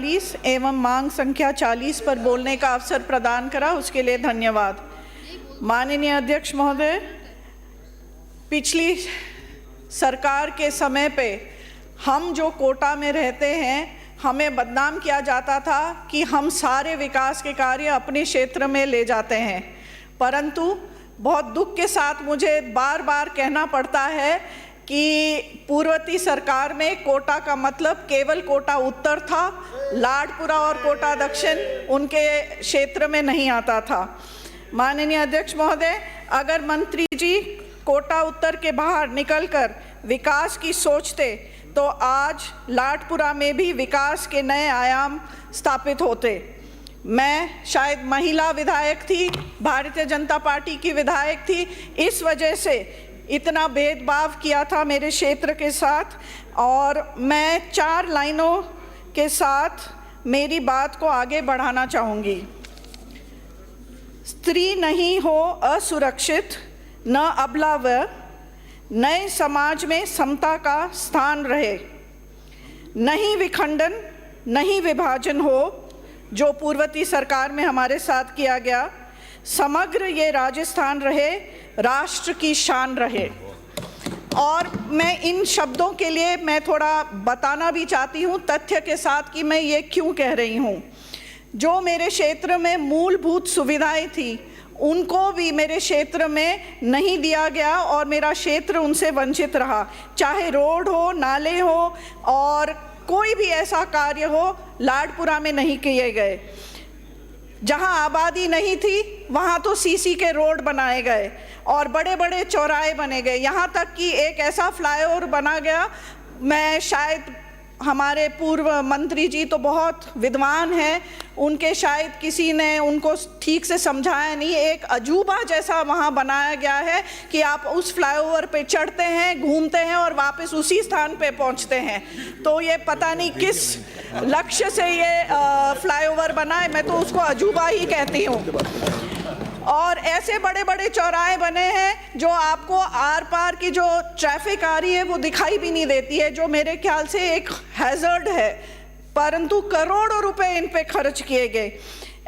40 एवं मांग संख्या 40 पर बोलने का अवसर प्रदान करा, उसके लिए धन्यवाद। माननीय अध्यक्ष महोदय, पिछली सरकार के समय पे हम जो कोटा में रहते हैं, हमें बदनाम किया जाता था कि हम सारे विकास के कार्य अपने क्षेत्र में ले जाते हैं, परंतु बहुत दुख के साथ मुझे बार बार कहना पड़ता है कि पूर्ववर्ती सरकार में कोटा का मतलब केवल कोटा उत्तर था, लाडपुरा और कोटा दक्षिण उनके क्षेत्र में नहीं आता था। माननीय अध्यक्ष महोदय, अगर मंत्री जी कोटा उत्तर के बाहर निकलकर विकास की सोचते तो आज लाडपुरा में भी विकास के नए आयाम स्थापित होते। मैं शायद महिला विधायक थी, भारतीय जनता पार्टी की विधायक थी, इस वजह से इतना भेदभाव किया था मेरे क्षेत्र के साथ। और मैं 4 लाइनों के साथ मेरी बात को आगे बढ़ाना चाहूँगी। स्त्री नहीं हो असुरक्षित, न अबला व नए समाज में समता का स्थान रहे, नहीं विखंडन नहीं विभाजन हो, जो पूर्ववर्ती सरकार में हमारे साथ किया गया। समग्र ये राजस्थान रहे, राष्ट्र की शान रहे। और मैं इन शब्दों के लिए मैं थोड़ा बताना भी चाहती हूँ तथ्य के साथ कि मैं ये क्यों कह रही हूँ। जो मेरे क्षेत्र में मूलभूत सुविधाएं थी उनको भी मेरे क्षेत्र में नहीं दिया गया और मेरा क्षेत्र उनसे वंचित रहा, चाहे रोड हो, नाले हो और कोई भी ऐसा कार्य हो लाडपुरा में नहीं किए गए। जहां आबादी नहीं थी वहां तो सीसी के रोड बनाए गए और बड़े बड़े चौराहे बने गए, यहाँ तक कि एक ऐसा फ्लाईओवर बना गया। मैं शायद हमारे पूर्व मंत्री जी तो बहुत विद्वान हैं, उनके शायद किसी ने उनको ठीक से समझाया नहीं। एक अजूबा जैसा वहाँ बनाया गया है कि आप उस फ्लाईओवर पे चढ़ते हैं, घूमते हैं और वापस उसी स्थान पे पहुँचते हैं। तो ये पता नहीं किस लक्ष्य से ये फ्लाईओवर बना है, मैं तो उसको अजूबा ही कहती हूँ। और ऐसे बड़े बड़े चौराहे बने हैं जो आपको आर पार की जो ट्रैफिक आ रही है वो दिखाई भी नहीं देती है, जो मेरे ख्याल से एक हैज़र्ड है, परंतु करोड़ों रुपए इन पे खर्च किए गए।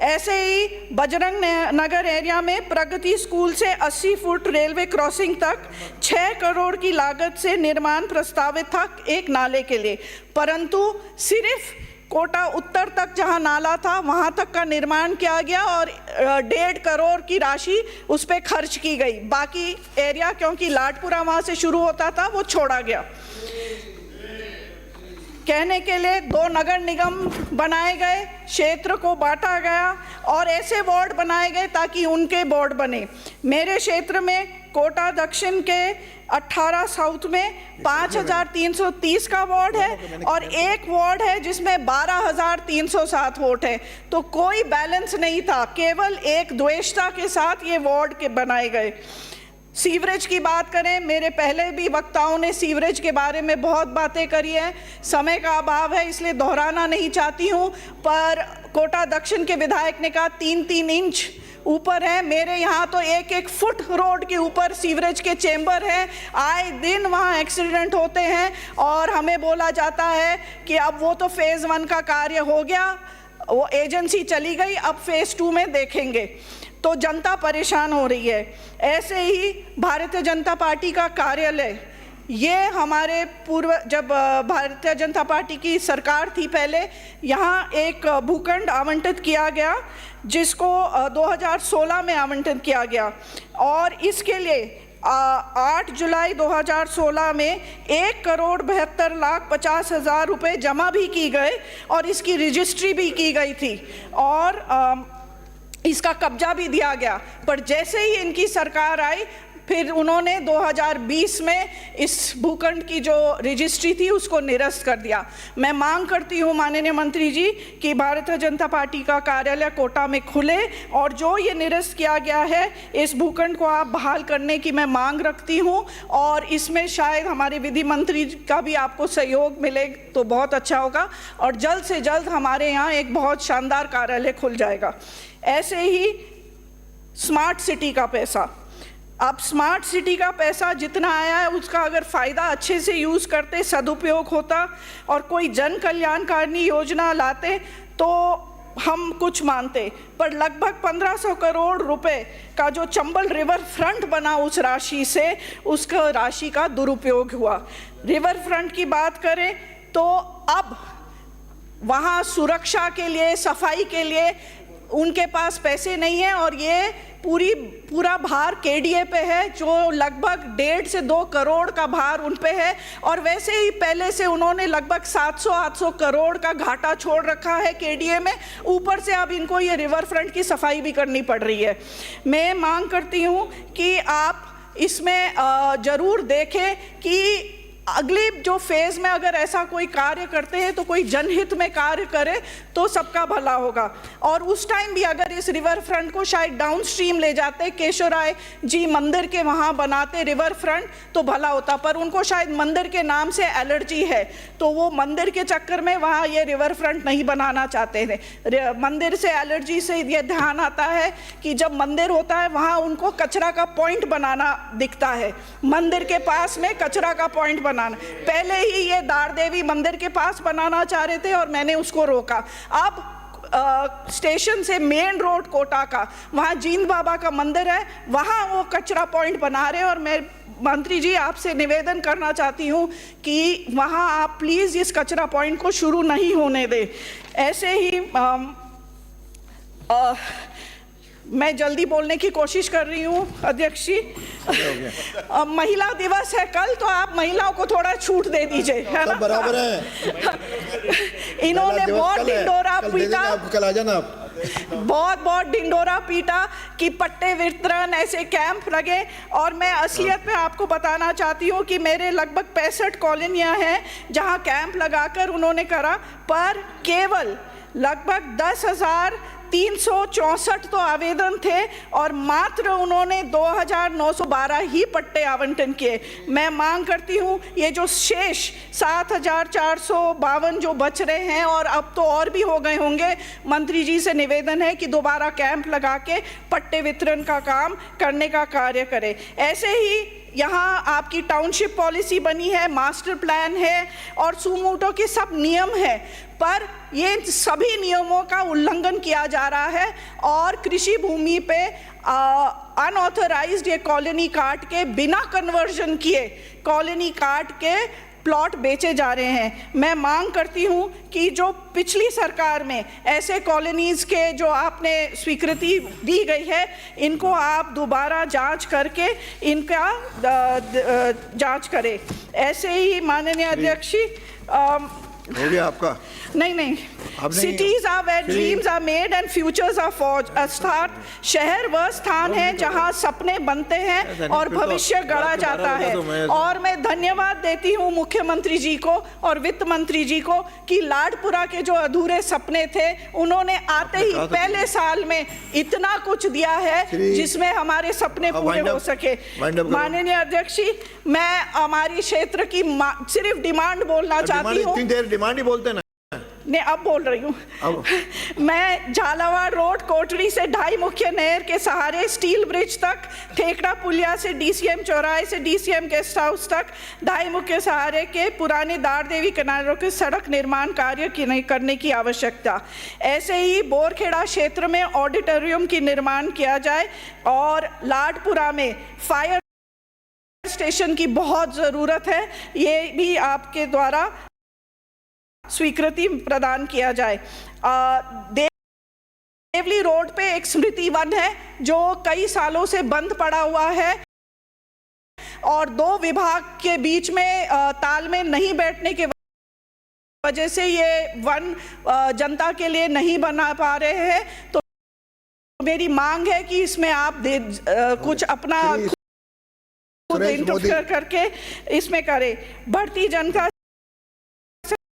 ऐसे ही बजरंग नगर एरिया में प्रगति स्कूल से 80 फुट रेलवे क्रॉसिंग तक 6 करोड़ की लागत से निर्माण प्रस्तावित था एक नाले के लिए, परंतु सिर्फ कोटा उत्तर तक जहां नाला था वहां तक का निर्माण किया गया और 1.5 करोड़ की राशि उस पर खर्च की गई। बाकी एरिया, क्योंकि लाडपुरा वहां से शुरू होता था, वो छोड़ा गया। कहने के लिए 2 नगर निगम बनाए गए, क्षेत्र को बांटा गया और ऐसे वार्ड बनाए गए ताकि उनके बोर्ड बने। मेरे क्षेत्र में कोटा दक्षिण के 18 साउथ में 5330 का वार्ड है और एक वार्ड है जिसमें 12307 वोट है। तो कोई बैलेंस नहीं था, केवल एक द्वेषता के साथ ये वार्ड के बनाए गए। सीवरेज की बात करें, मेरे पहले भी वक्ताओं ने सीवरेज के बारे में बहुत बातें करी है, समय का अभाव है इसलिए दोहराना नहीं चाहती हूँ, पर कोटा दक्षिण के विधायक ने कहा 3-3 इंच ऊपर है। मेरे यहाँ तो 1-1 फुट रोड के ऊपर सीवरेज के चेंबर हैं, आए दिन वहाँ एक्सीडेंट होते हैं और हमें बोला जाता है कि अब वो तो फेज़ 1 का कार्य हो गया, वो एजेंसी चली गई, अब फेज़ 2 में देखेंगे। तो जनता परेशान हो रही है। ऐसे ही भारतीय जनता पार्टी का कार्यालय, ये हमारे पूर्व जब भारतीय जनता पार्टी की सरकार थी पहले, यहाँ एक भूखंड आवंटित किया गया जिसको 2016 में आवंटित किया गया और इसके लिए 8 जुलाई 2016 में 1,72,50,000 रुपये जमा भी की गए और इसकी रजिस्ट्री भी की गई थी और इसका कब्जा भी दिया गया। पर जैसे ही इनकी सरकार आई फिर उन्होंने 2020 में इस भूखंड की जो रजिस्ट्री थी उसको निरस्त कर दिया। मैं मांग करती हूँ माननीय मंत्री जी कि भारतीय जनता पार्टी का कार्यालय कोटा में खुले और जो ये निरस्त किया गया है इस भूखंड को आप बहाल करने की मैं मांग रखती हूँ और इसमें शायद हमारे विधि मंत्री का भी आपको सहयोग मिले तो बहुत अच्छा होगा और जल्द से जल्द हमारे यहाँ एक बहुत शानदार कार्यालय खुल जाएगा। ऐसे ही स्मार्ट सिटी का पैसा, अब स्मार्ट सिटी का पैसा जितना आया है उसका अगर फ़ायदा अच्छे से यूज़ करते, सदुपयोग होता और कोई जन कल्याणकारी योजना लाते तो हम कुछ मानते, पर लगभग 1500 करोड़ रुपए का जो चंबल रिवर फ्रंट बना उस राशि से, उसका राशि का दुरुपयोग हुआ। रिवर फ्रंट की बात करें तो अब वहाँ सुरक्षा के लिए, सफाई के लिए उनके पास पैसे नहीं है और ये पूरा भार केडीए पे है, जो लगभग 1.5 से 2 करोड़ का भार उन पे है। और वैसे ही पहले से उन्होंने लगभग 700-800 करोड़ का घाटा छोड़ रखा है केडीए में, ऊपर से अब इनको ये रिवर फ्रंट की सफाई भी करनी पड़ रही है। मैं मांग करती हूँ कि आप इसमें ज़रूर देखें कि अगले जो फेज़ में अगर ऐसा कोई कार्य करते हैं तो कोई जनहित में कार्य करे तो सबका भला होगा। और उस टाइम भी अगर इस रिवर फ्रंट को शायद डाउन स्ट्रीम ले जाते, केशवराय जी मंदिर के वहाँ बनाते रिवर फ्रंट तो भला होता, पर उनको शायद मंदिर के नाम से एलर्जी है तो वो मंदिर के चक्कर में वहाँ ये रिवर फ्रंट नहीं बनाना चाहते थे। मंदिर से एलर्जी से ये ध्यान आता है कि जब मंदिर होता है वहाँ उनको कचरा का पॉइंट बनाना दिखता है, मंदिर के पास में कचरा का पॉइंट पहले ही ये दार देवी मंदिर के पास बनाना चाह रहे थे और मैंने उसको रोका। अब स्टेशन से मेन रोड कोटा का, वहाँ जींद बाबा का मंदिर है, वहाँ वो कचरा पॉइंट बना रहे हैं और मैं मंत्री जी आपसे निवेदन करना चाहती हूँ कि वहाँ आप प्लीज़ इस कचरा पॉइंट को शुरू नहीं होने दें। ऐसे ही मैं जल्दी बोलने की कोशिश कर रही हूँ अध्यक्ष जी। महिला दिवस है कल, तो आप महिलाओं को थोड़ा छूट दे दीजिए, है ना? बराबर है। इन्होंने बहुत ढिंडोरा पीटा, कल आ जाना आप। बहुत ढिंडोरा पीटा कि पट्टे वितरण, ऐसे कैंप लगे। और मैं असलियत में आपको बताना चाहती हूँ कि मेरे लगभग 65 कॉलोनियाँ हैं जहाँ कैंप लगाकर उन्होंने करा, पर केवल लगभग 10,364 तो आवेदन थे और मात्र उन्होंने 2,912 ही पट्टे आवंटन किए। मैं मांग करती हूँ ये जो शेष 7,452 जो बच रहे हैं, और अब तो और भी हो गए होंगे, मंत्री जी से निवेदन है कि दोबारा कैंप लगा के पट्टे वितरण का काम करने का कार्य करें। ऐसे ही यहाँ आपकी टाउनशिप पॉलिसी बनी है, मास्टर प्लान है और सुमोटो के सब नियम है, पर ये सभी नियमों का उल्लंघन किया जा रहा है और कृषि भूमि पे अनऑथराइज्ड ये कॉलोनी काट के, बिना कन्वर्जन किए कॉलोनी काट के प्लॉट बेचे जा रहे हैं। मैं मांग करती हूं कि जो पिछली सरकार में ऐसे कॉलोनीज के जो आपने स्वीकृति दी गई है, इनको आप दोबारा जांच करके इनका जांच करें। ऐसे ही माननीय अध्यक्ष जी, हो गया आपका? नहीं, cities are where dreams are made and futures are forged. अर्थात शहर वह स्थान है जहां सपने बनते हैं और भविष्य गढ़ा जाता है। और मैं धन्यवाद देती हूं मुख्यमंत्री जी को और वित्त मंत्री जी को कि लाडपुरा के जो अधूरे सपने थे, उन्होंने आते ही पहले साल में इतना कुछ दिया है जिसमें हमारे सपने पूरे हो सके। माननीय अध्यक्ष जी, मैं हमारी क्षेत्र की सिर्फ डिमांड बोलना चाहती हूँ। डिमांड ही बोलते ना, नहीं अब बोल रही हूँ। मैं झालावाड़ रोड कोटरी से 2.5 मुख्य नहर के सहारे स्टील ब्रिज तक, ठेकड़ा पुलिया से डीसीएम चौराहे से डीसीएम गेस्ट हाउस तक 2.5 मुख्य सहारे के पुराने दार देवी किनारों के सड़क निर्माण कार्य करने की आवश्यकता। ऐसे ही बोरखेड़ा क्षेत्र में ऑडिटोरियम की निर्माण किया जाए और लाडपुरा में फायर स्टेशन की बहुत ज़रूरत है, ये भी आपके द्वारा स्वीकृति प्रदान किया जाए। देवली रोड पे एक स्मृति वन है जो कई सालों से बंद पड़ा हुआ है और 2 विभाग के बीच में तालमेल नहीं बैठने के वजह से ये वन जनता के लिए नहीं बना पा रहे हैं। तो मेरी मांग है कि इसमें आप कुछ अपना खुद इंटरफेयर करके इसमें करें। बढ़ती जनता